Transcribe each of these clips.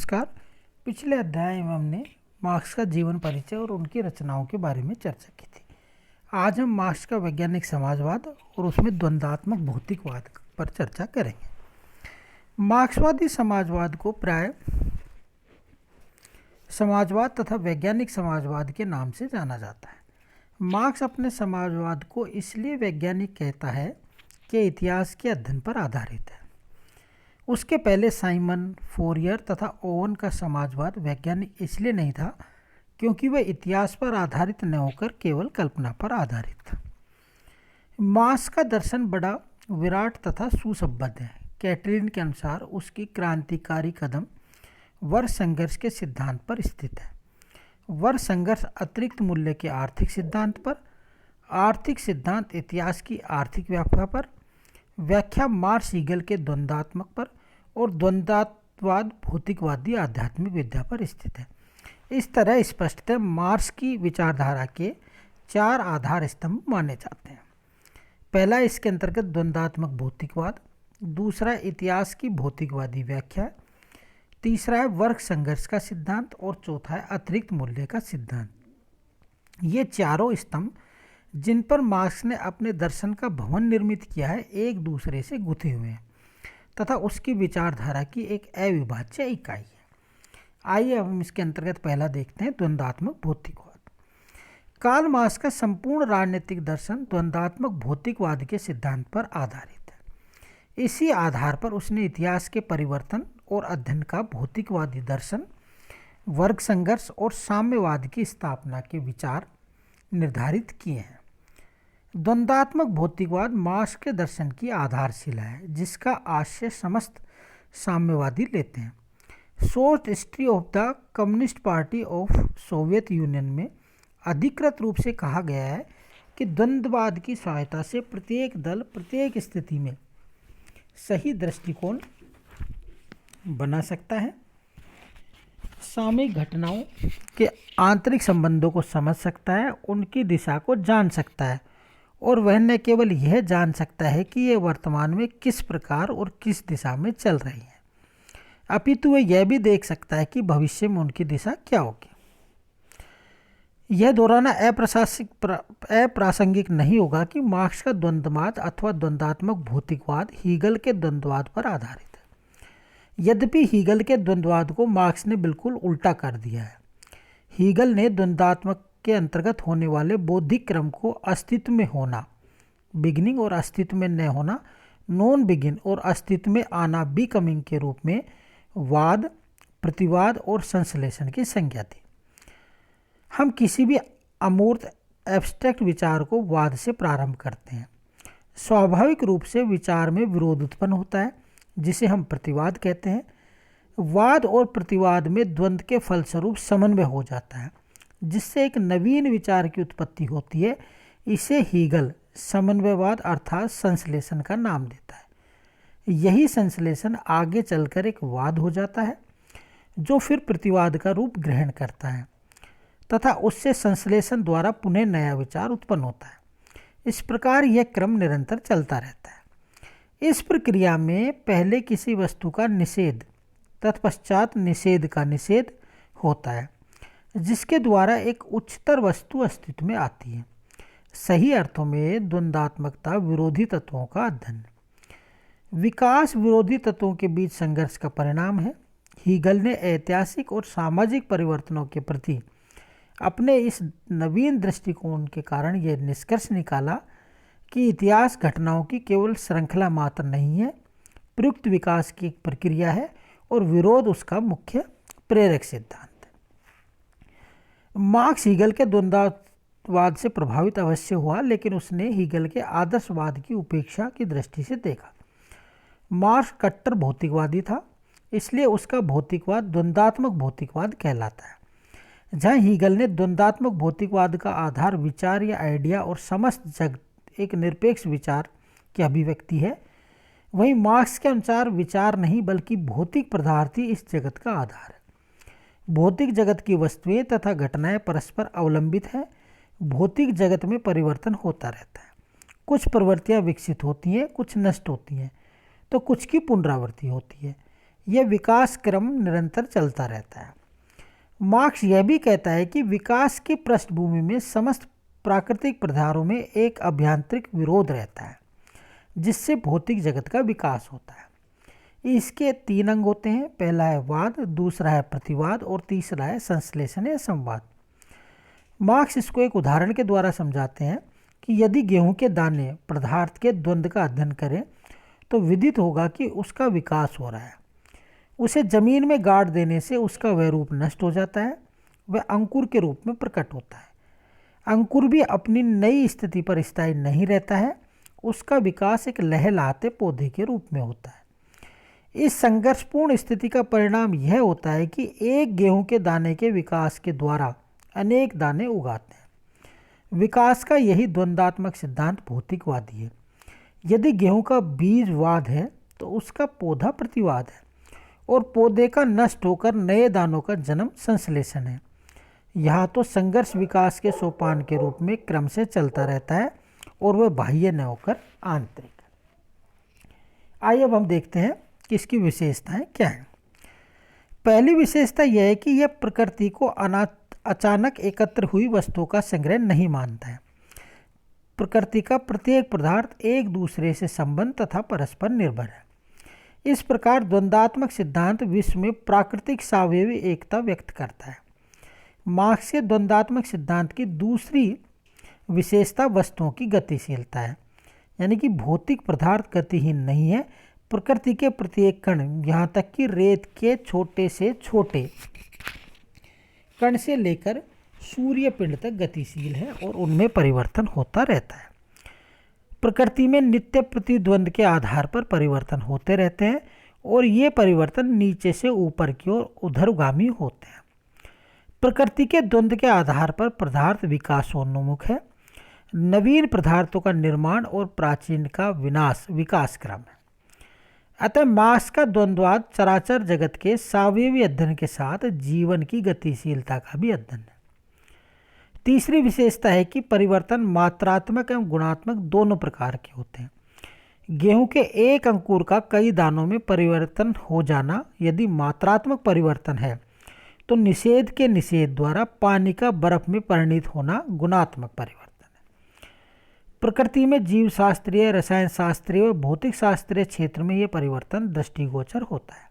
नमस्कार। पिछले अध्याय में हमने मार्क्स का जीवन परिचय और उनकी रचनाओं के बारे में चर्चा की थी। आज हम मार्क्स का वैज्ञानिक समाजवाद और उसमें द्वंद्वात्मक भौतिकवाद पर चर्चा करेंगे। मार्क्सवादी समाजवाद को प्राय समाजवाद तथा वैज्ञानिक समाजवाद के नाम से जाना जाता है। मार्क्स अपने समाजवाद को इसलिए वैज्ञानिक कहता है कि इतिहास के अध्ययन पर आधारित है। उसके पहले साइमन, फोरियर तथा ओवन का समाजवाद वैज्ञानिक इसलिए नहीं था क्योंकि वह इतिहास पर आधारित न होकर केवल कल्पना पर आधारित था। मार्क्स का दर्शन बड़ा विराट तथा सुसंबद्ध है। कैटलिन के अनुसार उसकी क्रांतिकारी कदम वर्ग संघर्ष के सिद्धांत पर स्थित है। वर्ग संघर्ष अतिरिक्त मूल्य के आर्थिक सिद्धांत पर, आर्थिक सिद्धांत इतिहास की आर्थिक व्याख्या पर, व्याख्या मार्क्स हीगल के द्वंद्वात्मक पर और द्वंद्ववाद भौतिकवादी आध्यात्मिक विद्या पर स्थित है। इस तरह स्पष्टतः मार्क्स की विचारधारा के 4 आधार स्तंभ माने जाते हैं। पहला इसके अंतर्गत द्वंद्वात्मक भौतिकवाद, दूसरा इतिहास की भौतिकवादी व्याख्या, तीसरा है वर्ग संघर्ष का सिद्धांत और चौथा है अतिरिक्त मूल्य का सिद्धांत। ये चारों स्तंभ जिन पर मार्क्स ने अपने दर्शन का भवन निर्मित किया है, एक दूसरे से गुथे हुए हैं तथा उसकी विचारधारा की एक अविभाज्य इकाई है। आइए अब हम इसके अंतर्गत पहला देखते हैं द्वंद्वात्मक भौतिकवाद। कार्ल मार्क्स का संपूर्ण राजनीतिक दर्शन द्वंद्वात्मक भौतिकवाद के सिद्धांत पर आधारित है। इसी आधार पर उसने इतिहास के परिवर्तन और अध्ययन का भौतिकवादी दर्शन, वर्ग संघर्ष और साम्यवाद की स्थापना के विचार निर्धारित किए हैं। द्वंद्वात्मक भौतिकवाद मार्क्स के दर्शन की आधारशिला है, जिसका आश्रय समस्त साम्यवादी लेते हैं। Short history of the communist party of Soviet union में अधिकृत रूप से कहा गया है कि द्वंद्ववाद की सहायता से प्रत्येक दल प्रत्येक स्थिति में सही दृष्टिकोण बना सकता है, सामयिक घटनाओं के आंतरिक संबंधों को समझ सकता है, उनकी दिशा को जान सकता है और वह न केवल यह जान सकता है कि ये वर्तमान में किस प्रकार और किस दिशा में चल रही हैं, अपितु वह यह भी देख सकता है कि भविष्य में उनकी दिशा क्या होगी। यह दोहराना अप्रासंगिक नहीं होगा कि मार्क्स का द्वंद्ववाद अथवा द्वंद्वात्मक भौतिकवाद हीगल के द्वंद्ववाद पर आधारित है। यद्यपि हीगल के द्वंद्ववाद को मार्क्स ने बिल्कुल उल्टा कर दिया है। हीगल ने द्वंद्वात्मक के अंतर्गत होने वाले बौद्धिक क्रम को अस्तित्व में होना, बिगिनिंग, और अस्तित्व में न होना, नॉन बिगिन, और अस्तित्व में आना, बिकमिंग, के रूप में वाद, प्रतिवाद और संश्लेषण की संज्ञा दी। हम किसी भी अमूर्त एब्स्ट्रैक्ट विचार को वाद से प्रारंभ करते हैं। स्वाभाविक रूप से विचार में विरोध उत्पन्न होता है, जिसे हम प्रतिवाद कहते हैं। वाद और प्रतिवाद में द्वंद्व के फलस्वरूप समन्वय हो जाता है, जिससे एक नवीन विचार की उत्पत्ति होती है। इसे हीगल समन्वयवाद अर्थात संश्लेषण का नाम देता है। यही संश्लेषण आगे चलकर एक वाद हो जाता है, जो फिर प्रतिवाद का रूप ग्रहण करता है तथा उससे संश्लेषण द्वारा पुनः नया विचार उत्पन्न होता है। इस प्रकार यह क्रम निरंतर चलता रहता है। इस प्रक्रिया में पहले किसी वस्तु का निषेध, तत्पश्चात निषेध का निषेध होता है, जिसके द्वारा एक उच्चतर वस्तु अस्तित्व में आती है। सही अर्थों में द्वंद्वात्मकता विरोधी तत्वों का अध्ययन, विकास विरोधी तत्वों के बीच संघर्ष का परिणाम है। हीगल ने ऐतिहासिक और सामाजिक परिवर्तनों के प्रति अपने इस नवीन दृष्टिकोण के कारण यह निष्कर्ष निकाला कि इतिहास घटनाओं की केवल श्रृंखला मात्र नहीं है, प्रयुक्त विकास की एक प्रक्रिया है और विरोध उसका मुख्य प्रेरक सिद्धांत है। मार्क्स हीगल के द्वंद्ववाद से प्रभावित अवश्य हुआ, लेकिन उसने हीगल के आदर्शवाद की उपेक्षा की दृष्टि से देखा। मार्क्स कट्टर भौतिकवादी था, इसलिए उसका भौतिकवाद द्वंद्वात्मक भौतिकवाद कहलाता है। जहाँ हीगल ने द्वंद्वात्मक भौतिकवाद का आधार विचार या आइडिया और समस्त जगत एक निरपेक्ष विचार की अभिव्यक्ति है, वहीं मार्क्स के अनुसार विचार नहीं बल्कि भौतिक पदार्थ ही इस जगत का आधार है। भौतिक जगत की वस्तुएं तथा घटनाएं परस्पर अवलंबित हैं। भौतिक जगत में परिवर्तन होता रहता है। कुछ प्रवृत्तियां विकसित होती हैं, कुछ नष्ट होती हैं, तो कुछ की पुनरावृत्ति होती है। यह विकास क्रम निरंतर चलता रहता है। मार्क्स यह भी कहता है कि विकास की पृष्ठभूमि में समस्त प्राकृतिक पदार्थों में एक अभ्यांतरिक विरोध रहता है जिससे भौतिक जगत का विकास होता है। इसके 3 अंग होते हैं। पहला है वाद, दूसरा है प्रतिवाद और तीसरा है संश्लेषण या संवाद। मार्क्स इसको एक उदाहरण के द्वारा समझाते हैं कि यदि गेहूं के दाने पदार्थ के द्वंद्व का अध्ययन करें तो विदित होगा कि उसका विकास हो रहा है। उसे जमीन में गाड़ देने से उसका वह रूप नष्ट हो जाता है, वह अंकुर के रूप में प्रकट होता है। अंकुर भी अपनी नई स्थिति पर स्थायी नहीं रहता है, उसका विकास एक लहलहाते पौधे के रूप में होता है। इस संघर्षपूर्ण स्थिति का परिणाम यह होता है कि एक गेहूं के दाने के विकास के द्वारा अनेक दाने उगाते हैं। विकास का यही द्वंद्वात्मक सिद्धांत भौतिकवादी है। यदि गेहूं का बीज वाद है तो उसका पौधा प्रतिवाद है और पौधे का नष्ट होकर नए दानों का जन्म संश्लेषण है। यहाँ तो संघर्ष विकास के सोपान के रूप में क्रम से चलता रहता है और वह बाह्य न होकर आंतरिक। आइए अब हम देखते हैं कि इसकी विशेषताएं क्या हैं। पहली विशेषता यह है कि यह प्रकृति को अचानक एकत्र हुई वस्तुओं का संग्रह नहीं मानता है। प्रकृति का प्रत्येक पदार्थ एक दूसरे से संबंध तथा परस्पर निर्भर है। इस प्रकार द्वंद्वात्मक सिद्धांत विश्व में प्राकृतिक सावयवी एकता व्यक्त करता है। मार्क्स के द्वंद्वात्मक सिद्धांत की दूसरी विशेषता वस्तुओं की गतिशीलता है, यानी कि भौतिक पदार्थ गतिहीन नहीं है। प्रकृति के प्रत्येक कण, यहाँ तक कि रेत के छोटे से छोटे कण से लेकर सूर्य पिंड तक गतिशील है और उनमें परिवर्तन होता रहता है। प्रकृति में नित्य प्रतिद्वंद के आधार पर परिवर्तन होते रहते हैं और ये परिवर्तन नीचे से ऊपर की ओर ऊर्ध्वगामी होते हैं। प्रकृति के द्वंद्व के आधार पर पदार्थ विकासोन्मुख है। नवीन पदार्थों का निर्माण और प्राचीन का विनाश विकास क्रम है। अतः मार्क्स का द्वंद्ववाद चराचर जगत के सावयवी अध्ययन के साथ जीवन की गतिशीलता का भी अध्ययन है। तीसरी विशेषता है कि परिवर्तन मात्रात्मक एवं गुणात्मक दोनों प्रकार के होते हैं। गेहूं के एक अंकुर का कई दानों में परिवर्तन हो जाना यदि मात्रात्मक परिवर्तन है तो निषेध के निषेध द्वारा पानी का बर्फ में परिणत होना गुणात्मक परिवर्तन है। प्रकृति में जीव शास्त्रीय, रसायन शास्त्रीय और भौतिक शास्त्रीय क्षेत्र में यह परिवर्तन दृष्टिगोचर होता है।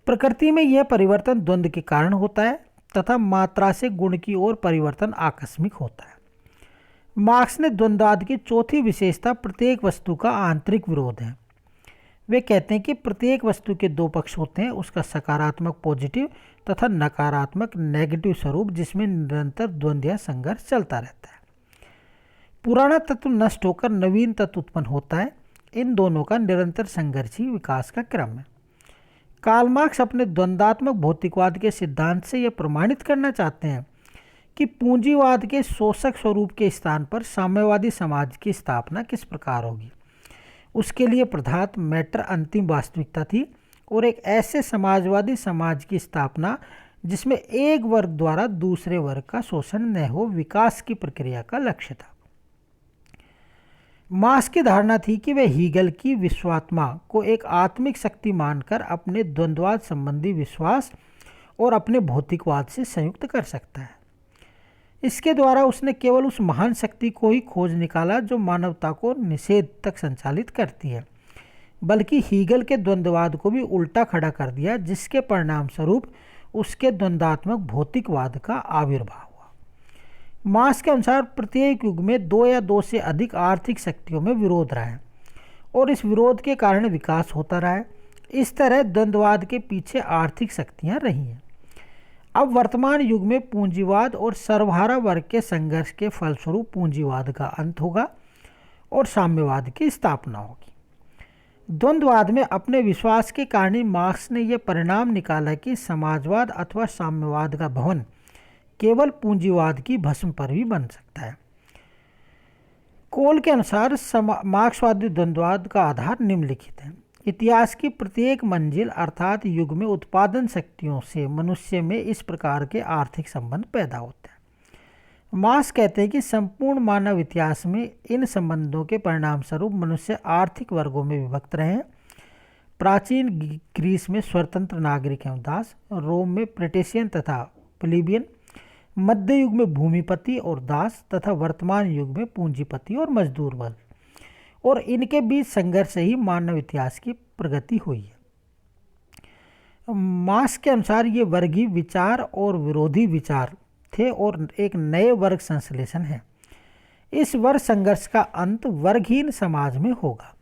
प्रकृति में यह परिवर्तन द्वंद्व के कारण होता है तथा मात्रा से गुण की ओर परिवर्तन आकस्मिक होता है। मार्क्स ने द्वंद्ववाद की चौथी विशेषता प्रत्येक वस्तु का आंतरिक विरोध है। वे कहते हैं कि प्रत्येक वस्तु के 2 पक्ष होते हैं, उसका सकारात्मक पॉजिटिव तथा नकारात्मक नेगेटिव स्वरूप, जिसमें निरंतर द्वंद्व या संघर्ष चलता रहता है। पुराना तत्व नष्ट होकर नवीन तत्व उत्पन्न होता है। इन दोनों का निरंतर संघर्ष ही विकास का क्रम है। कार्ल मार्क्स अपने द्वंद्वात्मक भौतिकवाद के सिद्धांत से यह प्रमाणित करना चाहते हैं कि पूंजीवाद के शोषक स्वरूप के स्थान पर साम्यवादी समाज की स्थापना किस प्रकार होगी। उसके लिए पदार्थ मैटर अंतिम वास्तविकता थी और एक ऐसे समाजवादी समाज की स्थापना जिसमें एक वर्ग द्वारा दूसरे वर्ग का शोषण न हो विकास की प्रक्रिया का लक्ष्य था। मार्क्स की धारणा थी कि वह हीगल की विश्वात्मा को एक आत्मिक शक्ति मानकर अपने द्वंद्ववाद संबंधी विश्वास और अपने भौतिकवाद से संयुक्त कर सकता है। इसके द्वारा उसने केवल उस महान शक्ति को ही खोज निकाला जो मानवता को निषेध तक संचालित करती है, बल्कि हीगल के द्वंद्ववाद को भी उल्टा खड़ा कर दिया, जिसके परिणाम स्वरूप उसके द्वंद्वात्मक भौतिकवाद का आविर्भाव हुआ। मार्क्स के अनुसार प्रत्येक युग में 2 या 2 से अधिक आर्थिक शक्तियों में विरोध रहा है और इस विरोध के कारण विकास होता रहा है। इस तरह द्वंद्ववाद के पीछे आर्थिक शक्तियाँ रही हैं। अब वर्तमान युग में पूंजीवाद और सर्वहारा वर्ग के संघर्ष के फलस्वरूप पूंजीवाद का अंत होगा और साम्यवाद की स्थापना होगी। द्वंद्ववाद में अपने विश्वास के कारण ही मार्क्स ने यह परिणाम निकाला कि समाजवाद अथवा साम्यवाद का भवन केवल पूंजीवाद की भस्म पर भी बन सकता है। कोल के अनुसार मार्क्सवादी द्वंद्ववाद का आधार निम्नलिखित है। इतिहास की प्रत्येक मंजिल अर्थात युग में उत्पादन शक्तियों से मनुष्य में इस प्रकार के आर्थिक संबंध पैदा होते हैं। मार्क्स कहते हैं कि संपूर्ण मानव इतिहास में इन संबंधों के परिणाम स्वरूप मनुष्य आर्थिक वर्गों में विभक्त रहे हैं। प्राचीन ग्रीस में स्वतंत्र नागरिक एवं दास, रोम में प्लेटेशियन तथा प्लीबियन, मध्य युग में भूमिपति और दास तथा वर्तमान युग में पूंजीपति और मजदूर वर्ग, और इनके बीच संघर्ष से ही मानव इतिहास की प्रगति हुई है। मार्क्स के अनुसार ये वर्गीय विचार और विरोधी विचार थे और एक नए वर्ग संश्लेषण है। इस वर्ग संघर्ष का अंत वर्गहीन समाज में होगा।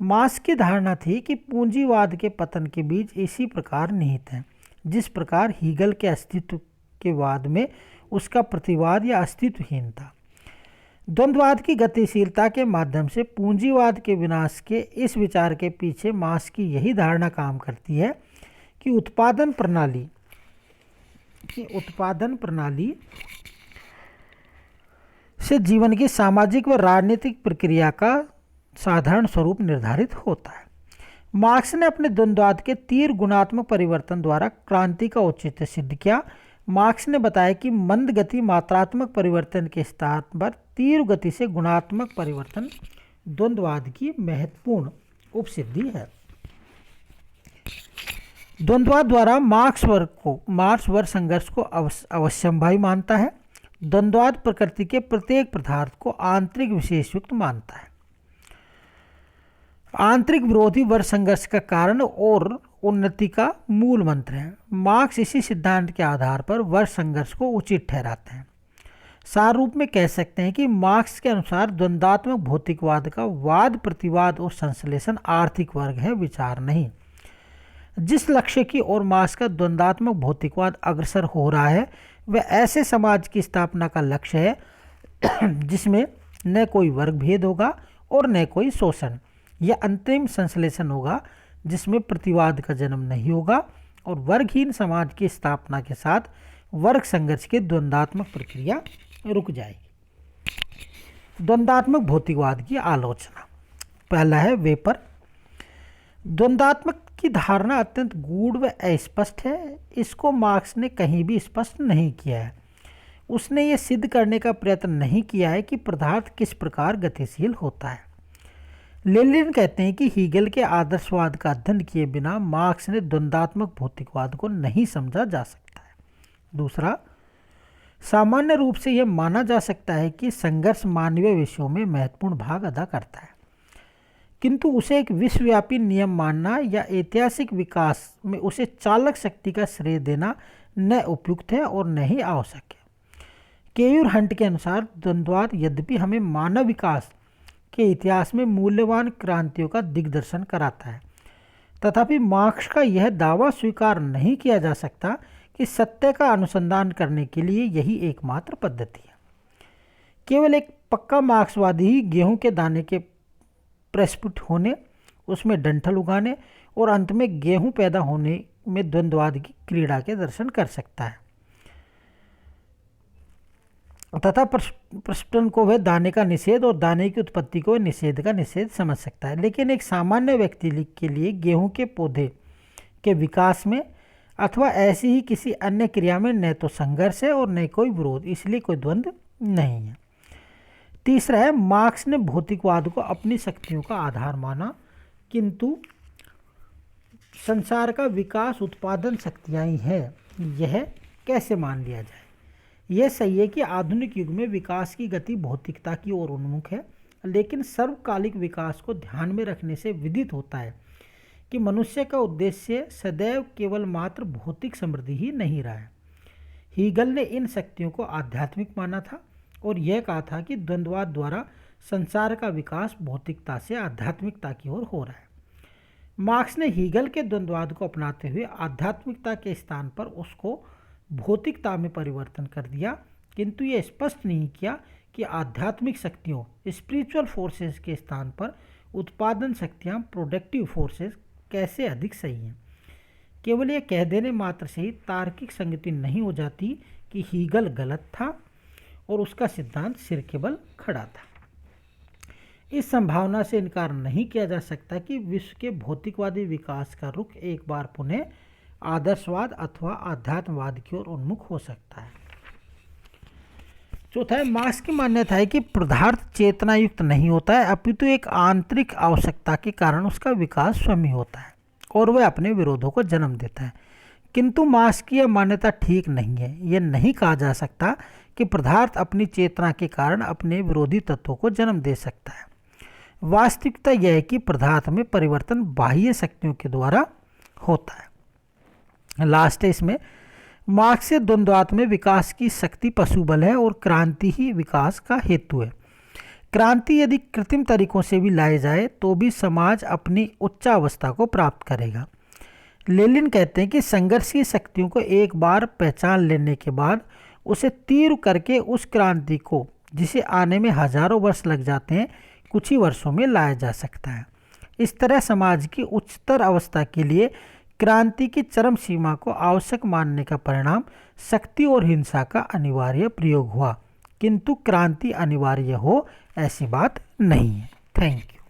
मार्क्स की धारणा थी कि पूंजीवाद के पतन के बीज इसी प्रकार निहित हैं जिस प्रकार हीगल के अस्तित्व के वाद में उसका प्रतिवाद या अस्तित्वहीन था। द्वंद्ववाद की गतिशीलता के माध्यम से पूंजीवाद के विनाश के इस विचार के पीछे मार्क्स की यही धारणा काम करती है कि उत्पादन प्रणाली से जीवन की सामाजिक व राजनीतिक प्रक्रिया का साधारण स्वरूप निर्धारित होता है। मार्क्स ने अपने द्वंद्ववाद के तीव्र गुणात्मक परिवर्तन द्वारा क्रांति का औचित्य सिद्ध किया। मार्क्स ने बताया कि मंद गति मात्रात्मक परिवर्तन के स्थान पर तीव्र गति से गुणात्मक परिवर्तन द्वंद्ववाद की महत्वपूर्ण उपसिद्धि है। द्वंद्ववाद द्वारा मार्क्स वर्ग संघर्ष को अवश्यंभावी मानता है। द्वंद्ववाद प्रकृति के प्रत्येक पदार्थ को आंतरिक विशेषयुक्त मानता है। आंतरिक विरोधी वर्ग संघर्ष का कारण और उन्नति का मूल मंत्र है। मार्क्स इसी सिद्धांत के आधार पर वर्ग संघर्ष को उचित ठहराते हैं। सार रूप में कह सकते हैं कि मार्क्स के अनुसार द्वंद्वात्मक भौतिकवाद का वाद प्रतिवाद और संश्लेषण आर्थिक वर्ग है, विचार नहीं। जिस लक्ष्य की ओर मार्क्स का द्वंद्वात्मक भौतिकवाद अग्रसर हो रहा है वह ऐसे समाज की स्थापना का लक्ष्य है जिसमें न कोई वर्ग भेद होगा और न कोई शोषण। यह अंतिम संश्लेषण होगा जिसमें प्रतिवाद का जन्म नहीं होगा और वर्गहीन समाज की स्थापना के साथ वर्ग संघर्ष की द्वंद्वात्मक प्रक्रिया रुक जाएगी। द्वंद्वात्मक भौतिकवाद की आलोचना। पहला है वेपर। द्वंद्वात्मक की धारणा अत्यंत गूढ़ व अस्पष्ट है। इसको मार्क्स ने कहीं भी स्पष्ट नहीं किया है। उसने ये सिद्ध करने का प्रयत्न नहीं किया है कि पदार्थ किस प्रकार गतिशील होता है। लेनिन कहते हैं कि हीगल के आदर्शवाद का अध्ययन किए बिना मार्क्स ने द्वंद्वात्मक भौतिकवाद को नहीं समझा जा सकता है। दूसरा, सामान्य रूप से यह माना जा सकता है कि संघर्ष मानवीय विषयों में महत्वपूर्ण भाग अदा करता है, किंतु उसे एक विश्वव्यापी नियम मानना या ऐतिहासिक विकास में उसे चालक शक्ति का श्रेय देना न उपयुक्त है और न ही आवश्यक है। केयूर हंट के अनुसार द्वंद्ववाद यद्यपि हमें मानव विकास के इतिहास में मूल्यवान क्रांतियों का दिग्दर्शन कराता है, तथापि मार्क्स का यह दावा स्वीकार नहीं किया जा सकता कि सत्य का अनुसंधान करने के लिए यही एकमात्र पद्धति है। केवल एक पक्का मार्क्सवादी ही गेहूं के दाने के प्रस्फुट होने, उसमें डंठल उगाने और अंत में गेहूं पैदा होने में द्वंद्ववाद की क्रीड़ा के दर्शन कर सकता है तथा प्रस्फुटन को वह दाने का निषेध और दाने की उत्पत्ति को निषेध का निषेध समझ सकता है। लेकिन एक सामान्य व्यक्ति के लिए गेहूं के पौधे के विकास में अथवा ऐसी ही किसी अन्य क्रिया में न तो संघर्ष है और न कोई विरोध, इसलिए कोई द्वंद्व नहीं है। तीसरा है, मार्क्स ने भौतिकवाद को अपनी शक्तियों का आधार माना, किंतु संसार का विकास उत्पादन शक्तियाँ ही है। यह कैसे मान लिया जाए? यह सही है कि आधुनिक युग में विकास की गति भौतिकता की ओर उन्मुख है, लेकिन सर्वकालिक विकास को ध्यान में रखने से विदित होता है कि मनुष्य का उद्देश्य सदैव केवल मात्र भौतिक समृद्धि ही नहीं रहा है। हीगल ने इन शक्तियों को आध्यात्मिक माना था और यह कहा था कि द्वंद्ववाद द्वारा संसार का विकास भौतिकता से आध्यात्मिकता की ओर हो रहा है। मार्क्स ने हीगल के द्वंद्ववाद को अपनाते हुए आध्यात्मिकता के स्थान पर उसको भौतिकता में परिवर्तन कर दिया, किंतु यह स्पष्ट नहीं किया कि आध्यात्मिक शक्तियों स्पिरिचुअल फोर्सेस के स्थान पर उत्पादन शक्तियाँ प्रोडक्टिव फोर्सेस कैसे अधिक सही हैं। केवल यह कह देने मात्र से ही तार्किक संगति नहीं हो जाती कि हीगल गलत था और उसका सिद्धांत सिर के बल खड़ा था। इस संभावना से इनकार नहीं किया जा सकता कि विश्व के भौतिकवादी विकास का रुख एक बार पुनः आदर्शवाद अथवा आध्यात्मवाद की ओर उन्मुख हो सकता है। चौथा है, मार्क्स की मान्यता है कि पदार्थ चेतना युक्त नहीं होता है, अपितु एक आंतरिक आवश्यकता के कारण उसका विकास स्वयं ही होता है। और वह अपने विरोधों को जन्म देता है। किंतु मार्क्स की यह मान्यता ठीक नहीं है। यह नहीं कहा जा सकता कि पदार्थ अपनी चेतना के कारण अपने विरोधी तत्वों को जन्म दे सकता है। वास्तविकता यह है कि पदार्थ में परिवर्तन बाह्य शक्तियों के द्वारा होता है। लास्ट है इसमें, मार्क्स से द्वंद्वात्मक विकास की शक्ति पशुबल है और क्रांति ही विकास का हेतु है। क्रांति यदि कृत्रिम तरीकों से भी लाई जाए तो भी समाज अपनी उच्चावस्था को प्राप्त करेगा। लेनिन कहते हैं कि संघर्ष की शक्तियों को एक बार पहचान लेने के बाद उसे तीव्र करके उस क्रांति को, जिसे आने में हजारों वर्ष लग जाते हैं, कुछ ही वर्षों में लाया जा सकता है। इस तरह समाज की उच्चतर अवस्था के लिए क्रांति की चरम सीमा को आवश्यक मानने का परिणाम शक्ति और हिंसा का अनिवार्य प्रयोग हुआ। किंतु क्रांति अनिवार्य हो ऐसी बात नहीं है। Thank you.